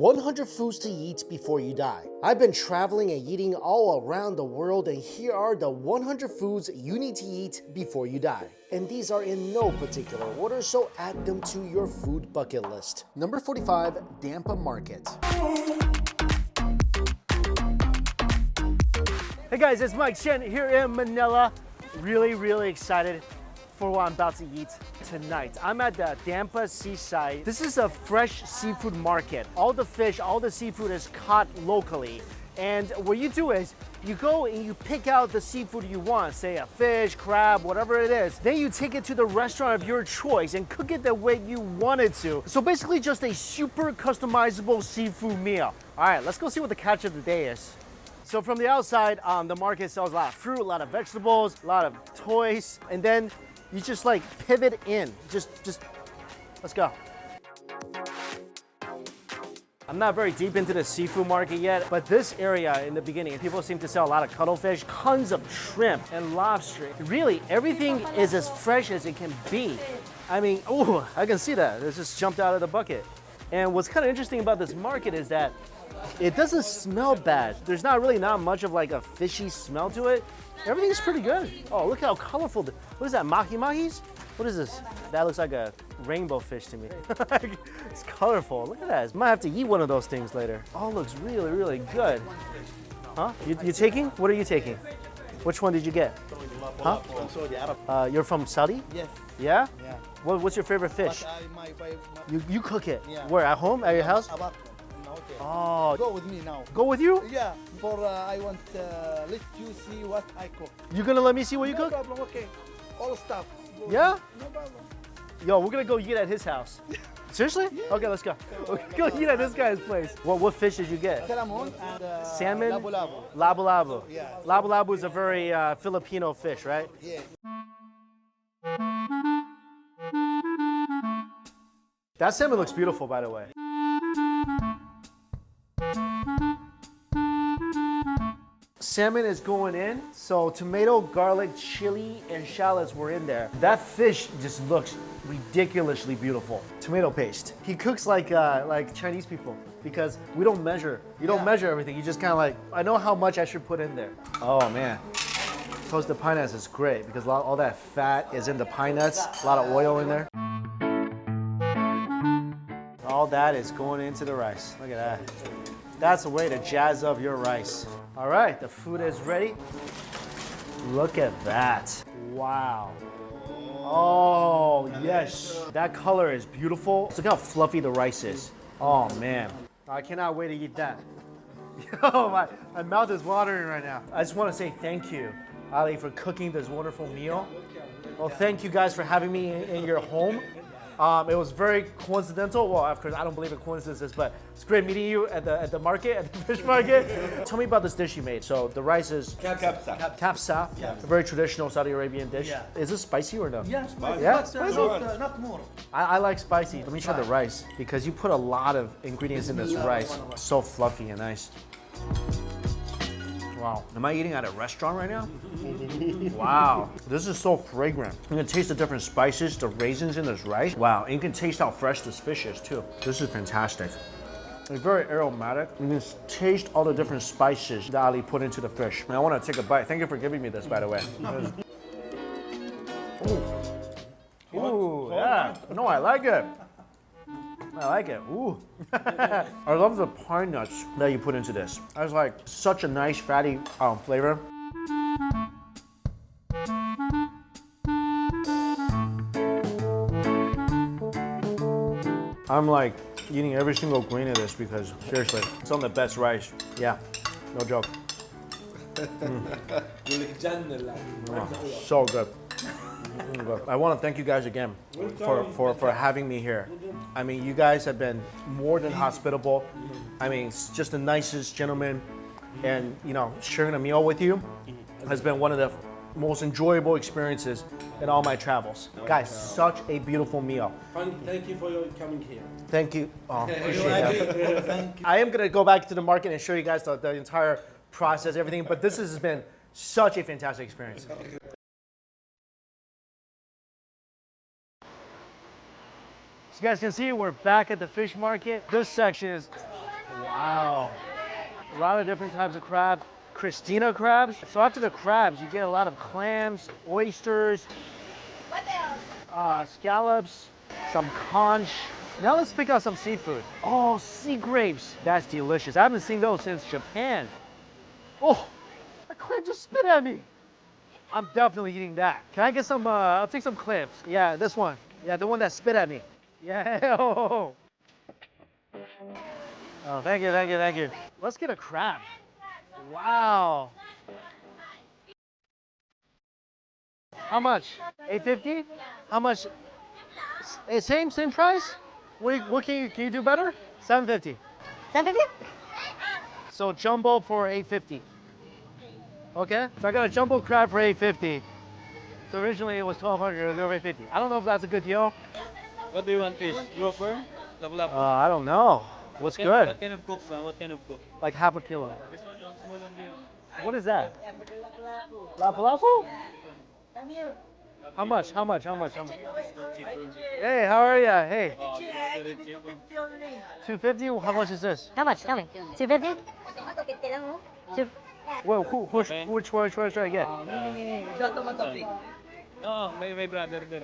100 foods to eat before you die. I've been traveling and eating all around the world, and here are the 100 foods you need to eat before you die. And these are in no particular order, so add them to your food bucket list. Number 45, Dampa Market. Hey guys, it's Mike Chen here in Manila. Really excited for what I'm about to eat tonight. I'm at the Dampa Seaside. This is a fresh seafood market. All the fish, all the seafood is caught locally. And what you do is you go and you pick out the seafood you want, say a fish, crab, whatever it is. Then you take it to the restaurant of your choice and cook it the way you want it to. So basically just a super customizable seafood meal. All right, let's go see what the catch of the day is. So from the outside, the market sells a lot of fruit, a lot of vegetables, a lot of toys, and then you just like pivot in. Just let's go. I'm not very deep into the seafood market yet, but this area in the beginning, people seem to sell a lot of cuttlefish, tons of shrimp and lobster. Really, everything is as fresh as it can be. I mean, ooh, I can see that. It just jumped out of the bucket. And what's kind of interesting about this market is that it doesn't smell bad. There's not much of like a fishy smell to it. Everything's pretty good. Oh, look how colorful. What is that, mahi-mahis? What is this? That looks like a rainbow fish to me. It's colorful. Look at that. I might have to eat one of those things later. Oh, looks really good. Huh? You taking? What are you taking? Which one did you get? Huh? You're from Saudi? Yes. Yeah? Yeah. What's your favorite fish? My wife. You cook it? Yeah. Where, at home? At your house? Okay. Oh. Go with me now. Go with you? Yeah. For I want let you see what I cook. You gonna let me see what you cook? No problem. Okay. All stuff. Go Yeah? No problem. Yo, we're gonna go eat at his house. Seriously? Yeah. Okay, let's go. We're gonna go eat at this guy's place. What fish did you get? Salmon and Salmon? labu-labu. Labu-labu. Yeah. Labu-labu is a very Filipino fish, right? Yeah. That salmon looks beautiful, by the way. Salmon is going in, so tomato, garlic, chili, and shallots were in there. That fish just looks ridiculously beautiful. Tomato paste. He cooks like Chinese people because we don't measure. You don't measure everything. You just kind of like, I know how much I should put in there. Oh man. Toasted pine nuts is great because all that fat is in the pine nuts. A lot of oil in there. All that is going into the rice. Look at that. That's a way to jazz up your rice. All right, the food is ready. Look at that. Wow. Oh, yes. That color is beautiful. Look how fluffy the rice is. Oh, man. I cannot wait to eat that. Yo, my mouth is watering right now. I just want to say thank you, Ali, for cooking this wonderful meal. Well, thank you guys for having me in your home. It was very coincidental. Well, of course, I don't believe in coincidences, but it's great meeting you at the market, at the fish market. Tell me about this dish you made. So the rice is kapsa, a very traditional Saudi Arabian dish. Yeah. Is this spicy or no? Yeah, spicy. Yeah, But, spicy. not more. I like spicy. Let me try the rice because you put a lot of ingredients in this rice. So fluffy and nice. Wow. Am I eating at a restaurant right now? Wow. This is so fragrant. You can taste the different spices, the raisins in this rice. Wow. And you can taste how fresh this fish is too. This is fantastic. It's very aromatic. You can taste all the different spices that Ali put into the fish. And I want to take a bite. Thank you for giving me this, by the way. Ooh. Ooh, yeah. No, I like it. I like it. Ooh. I love the pine nuts that you put into this. It's like such a nice fatty flavor. I'm like eating every single grain of this because seriously, it's on the best rice. Yeah, no joke. So good. I want to thank you guys again for having me here. I mean, you guys have been more than hospitable. I mean, it's just the nicest gentleman, and you know, sharing a meal with you has been one of the most enjoyable experiences in all my travels. Guys, such a beautiful meal. Thank you for your coming here. Thank you. Oh, appreciate that. I am gonna go back to the market and show you guys the entire process, everything, but this has been such a fantastic experience. So you guys can see we're back at the fish market. This section is Wow. A lot of different types of crab. Christina crabs. So after the crabs, you get a lot of clams, oysters, scallops, some conch. Now let's pick out some seafood. Oh, sea grapes. That's delicious. I haven't seen those since Japan. Oh, that clam just spit at me. I'm definitely eating that. Can I get some, I'll take some clams. Yeah, this one. Yeah, the one that spit at me. Yeah. Oh, thank you, thank you, thank you. Let's get a crab. Wow. How much? 850? How much? Same price? What can you do better? 750. 750? So jumbo for 850. Okay? So I got a jumbo crab for 850. So originally it was 1200, it'll go 850. I don't know if that's a good deal. What do you want fish? Grouper? Lapu-lapu? I don't know. What's good? What kind of cook, man? What kind of cook? Like half a kilo. What is that? Lapu-lapu? How much? How much? How much? How much? Hey, how are ya? Hey. 250? How much is this? How much? Tell me. 250? Well, which one should I get? No, my brother there.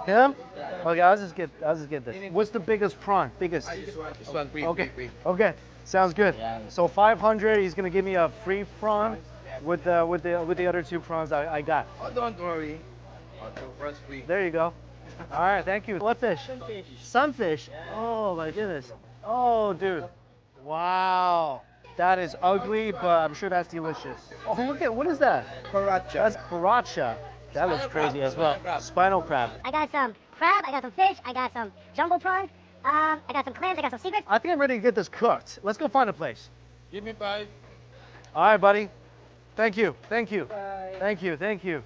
Him? Okay, I'll just get this. What's the biggest prawn? Biggest. This one free. Okay. Okay. Sounds good. So 500. He's gonna give me a free prawn with the other two prawns I got. Oh, don't worry. Prawns free. There you go. All right. Thank you. What fish? Sunfish. Sunfish. Oh my goodness. Oh, dude. Wow. That is ugly, but I'm sure that's delicious. Oh, look at, what is that? Karacha. That's paracha. That looks crazy as well. Spinal crab. I got some crab, I got some fish, I got some jumbo prawns, I got some clams, I got some sea grapes. I think I'm ready to get this cooked. Let's go find a place. Give me 5. All right, buddy. Thank you. Thank you. Thank you. Thank you.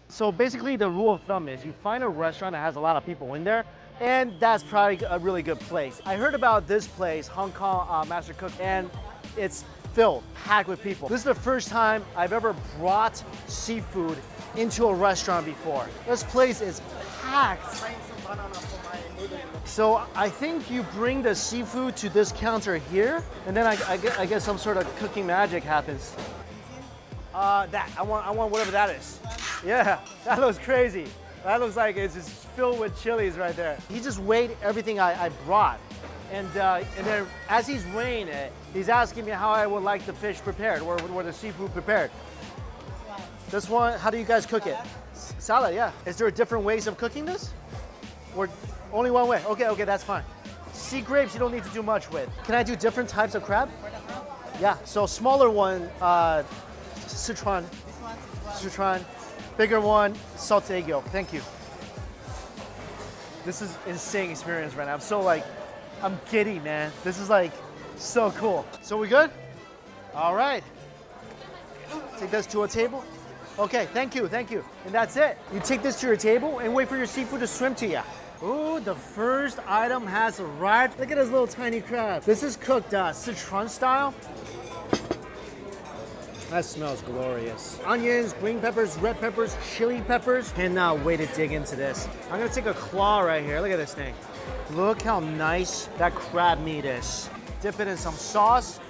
So basically the rule of thumb is you find a restaurant that has a lot of people in there, and that's probably a really good place. I heard about this place, Hong Kong Master Cook, and it's filled, packed with people. This is the first time I've ever brought seafood into a restaurant before. This place is packed. So I think you bring the seafood to this counter here, and then I guess some sort of cooking magic happens. That, I want whatever that is. Yeah, that looks crazy. That looks like it's just filled with chilies right there. He just weighed everything I brought. And then as he's weighing it, he's asking me how I would like the fish prepared or the seafood prepared. This one, how do you guys cook it? Salad, yeah. Is there different ways of cooking this? Or only one way? Okay, that's fine. Sea grapes you don't need to do much with. Can I do different types of crab? Yeah, so smaller one, Sichuan. Sichuan. Bigger one, salted egg yolk. Thank you. This is insane experience right now. I'm giddy, man. This is like so cool. So we good? All right. Take this to a table. Okay, thank you. And that's it. You take this to your table and wait for your seafood to swim to you. Ooh, the first item has arrived. Look at this little tiny crab. This is cooked Sichuan style. That smells glorious. Onions, green peppers, red peppers, chili peppers. Cannot wait to dig into this. I'm gonna take a claw right here. Look at this thing. Look how nice that crab meat is. Dip it in some sauce.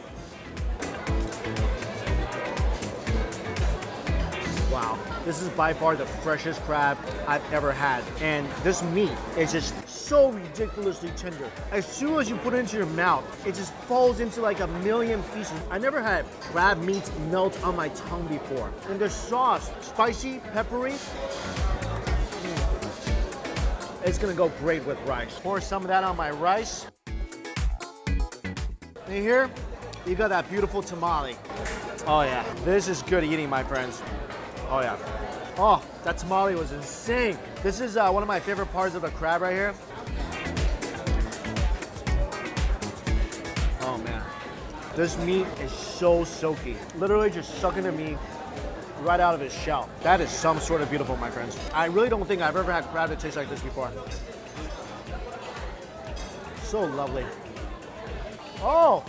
Wow, this is by far the freshest crab I've ever had. And this meat is just so ridiculously tender. As soon as you put it into your mouth, it just falls into like a million pieces. I never had crab meat melt on my tongue before. And the sauce, spicy, peppery. It's gonna go great with rice. Pour some of that on my rice. And here, you got that beautiful tamale. Oh yeah, this is good eating, my friends. Oh yeah. Oh, that tamale was insane. This is one of my favorite parts of the crab right here. Oh man, this meat is so soaky. Literally just sucking the meat right out of its shell. That is some sort of beautiful, my friends. I really don't think I've ever had crab that tastes like this before. So lovely. Oh,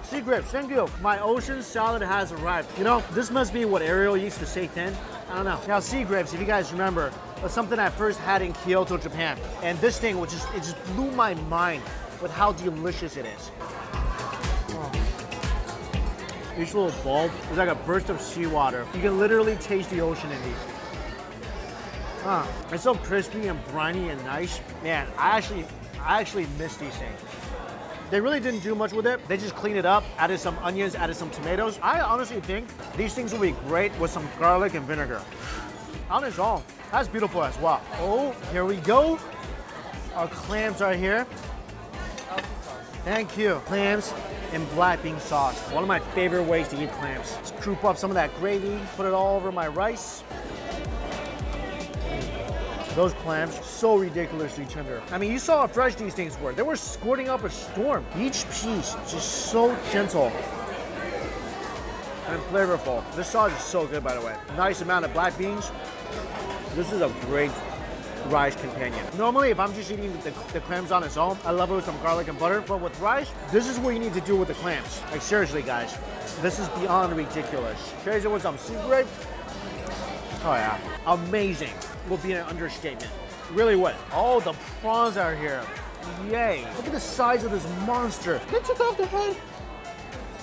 sea grapes, thank you. My ocean salad has arrived. You know, this must be what Ariel used to say thin. I don't know. Now, sea grapes, if you guys remember, was something I first had in Kyoto, Japan. And this thing was it just blew my mind. with how delicious it is. Each little bulb is like a burst of seawater. You can literally taste the ocean in these. It's so crispy and briny and nice. Man, I actually miss these things. They really didn't do much with it. They just cleaned it up, added some onions, added some tomatoes. I honestly think these things will be great with some garlic and vinegar. On its own, that's beautiful as well. Oh, here we go. Our clams are here. Thank you. Clams and black bean sauce. One of my favorite ways to eat clams. Just croop up some of that gravy, put it all over my rice. Those clams, so ridiculously tender. I mean, you saw how fresh these things were. They were squirting up a storm. Each piece just so gentle and flavorful. This sauce is so good, by the way. Nice amount of black beans. This is a great rice companion. Normally, if I'm just eating the clams on its own, I love it with some garlic and butter. But with rice, this is what you need to do with the clams. Like, seriously, guys. This is beyond ridiculous. Chase it with some sea grape. Oh, yeah. Amazing will be an understatement. Really would. Oh, the prawns are here. Yay. Look at the size of this monster. They took off the head.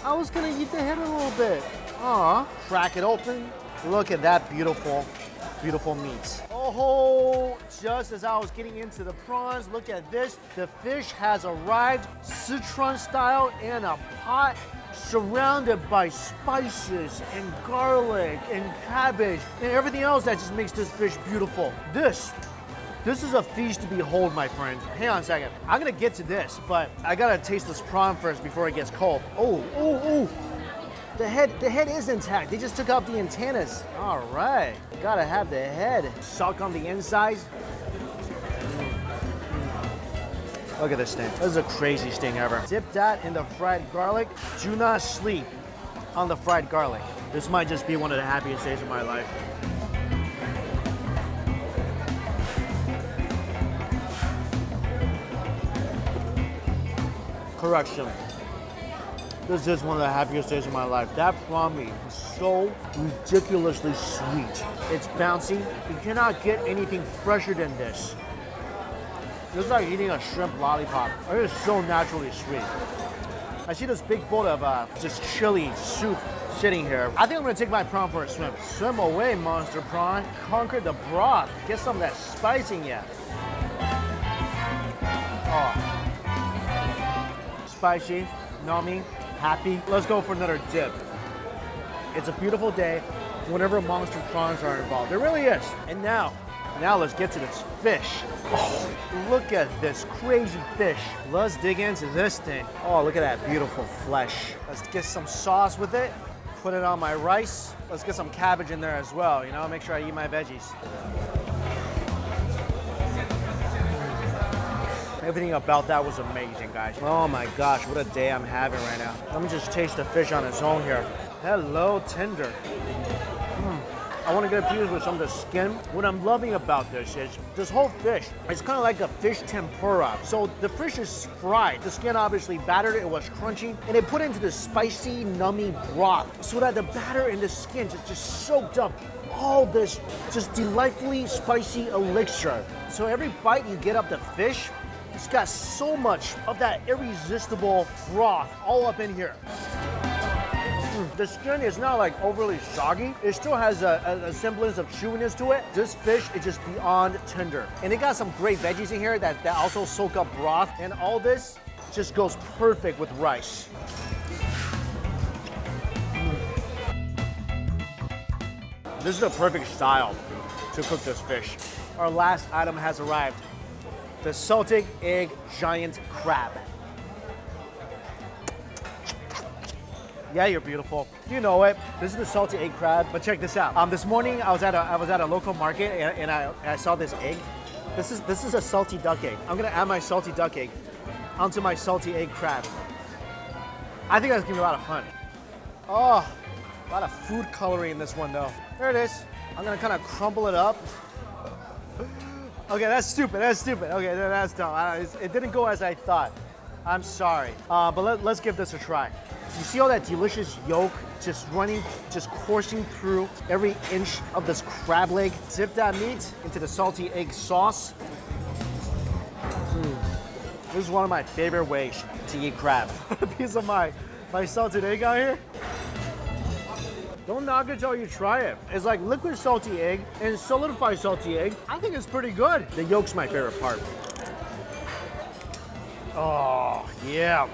I was gonna eat the head a little bit. Aw. Crack it open. Look at that beautiful, beautiful meat. Oh, just as I was getting into the prawns, look at this. The fish has arrived, Sichuan style, in a pot, surrounded by spices and garlic and cabbage and everything else that just makes this fish beautiful. This is a feast to behold, my friends. Hang on a second. I'm gonna get to this, but I gotta taste this prawn first before it gets cold. Oh. The head is intact. They just took out the antennas. All right, gotta have the head. Suck on the insides. Look at this thing. This is the craziest thing ever. Dip that in the fried garlic. Do not sleep on the fried garlic. This might just be one of the happiest days of my life. Correction. This is one of the happiest days of my life. That prawn meat is so ridiculously sweet. It's bouncy. You cannot get anything fresher than this. This is like eating a shrimp lollipop. It is so naturally sweet. I see this big bowl of just chili soup sitting here. I think I'm gonna take my prawn for a swim. Swim away, monster prawn. Conquer the broth. Get some of that spice in ya. Oh. Spicy, nummy, happy. Let's go for another dip. It's a beautiful day whenever monster prawns are involved. There really is. And now let's get to this fish. Oh, look at this crazy fish. Let's dig into this thing. Oh, look at that beautiful flesh. Let's get some sauce with it. Put it on my rice. Let's get some cabbage in there as well, you know, make sure I eat my veggies. Everything about that was amazing, guys. Oh my gosh, what a day I'm having right now. Let me just taste the fish on its own here. Hello, tender. I want to get a piece with some of the skin. What I'm loving about this is this whole fish, it's kind of like a fish tempura. So the fish is fried. The skin obviously battered, it was crunchy, and they put it into this spicy, nummy broth so that the batter in the skin just soaked up all this just delightfully spicy elixir. So every bite you get of the fish, it's got so much of that irresistible broth all up in here. The skin is not like overly soggy. It still has a semblance of chewiness to it. This fish is just beyond tender. And it got some great veggies in here that also soak up broth. And all this just goes perfect with rice. This is the perfect style to cook this fish. Our last item has arrived. The salted egg giant crab. Yeah, you're beautiful. You know it. This is the salted egg crab. But check this out. This morning I was at a local market and I saw this egg. This is a salty duck egg. I'm gonna add my salty duck egg onto my salty egg crab. I think that's gonna be a lot of fun. Oh, a lot of food coloring in this one though. There it is. I'm gonna kind of crumble it up. Okay, that's stupid. Okay, that's dumb. It didn't go as I thought. I'm sorry. But let's give this a try. You see all that delicious yolk just coursing through every inch of this crab leg? Dip that meat into the salty egg sauce. This is one of my favorite ways to eat crab. A piece of my salted egg out here. Don't knock it till you try it. It's like liquid salty egg and solidified salty egg. I think it's pretty good. The yolk's my favorite part. Oh, yeah.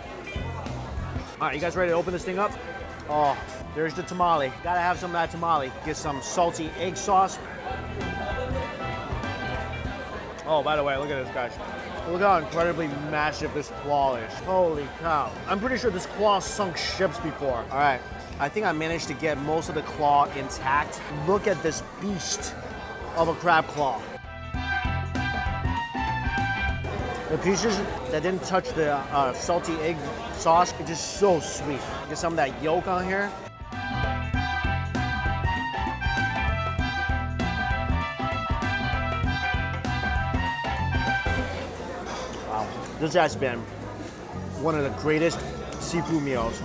All right, you guys ready to open this thing up? Oh, there's the tamale. Gotta have some of that tamale. Get some salty egg sauce. Oh, by the way, look at this, guys. Look how incredibly massive this claw is. Holy cow. I'm pretty sure this claw sunk ships before. All right, I think I managed to get most of the claw intact. Look at this beast of a crab claw. The pieces that didn't touch the salty egg sauce are just so sweet. Get some of that yolk on here. Wow, this has been one of the greatest seafood meals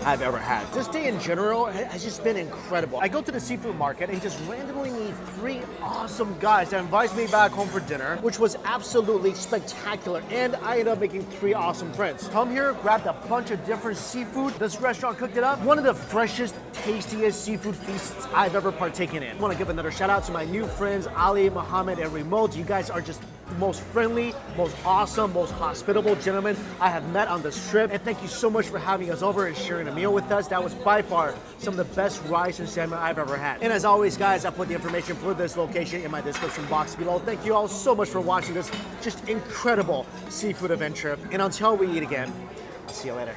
I've ever had. This day in general has just been incredible. I go to the seafood market and just randomly meet 3 awesome guys that invites me back home for dinner, which was absolutely spectacular. And I ended up making 3 awesome friends. Come here, grabbed a bunch of different seafood. This restaurant cooked it up. One of the freshest, tastiest seafood feasts I've ever partaken in. I want to give another shout out to my new friends, Ali, Mohammed, and Remote. You guys are just the most friendly, most awesome, most hospitable gentlemen I have met on this trip. And thank you so much for having us over and sharing a meal with us. That was by far some of the best rice and salmon I've ever had. And as always, guys, I put the information for this location in my description box below. Thank you all so much for watching this just incredible seafood adventure. And until we eat again, I'll see you later.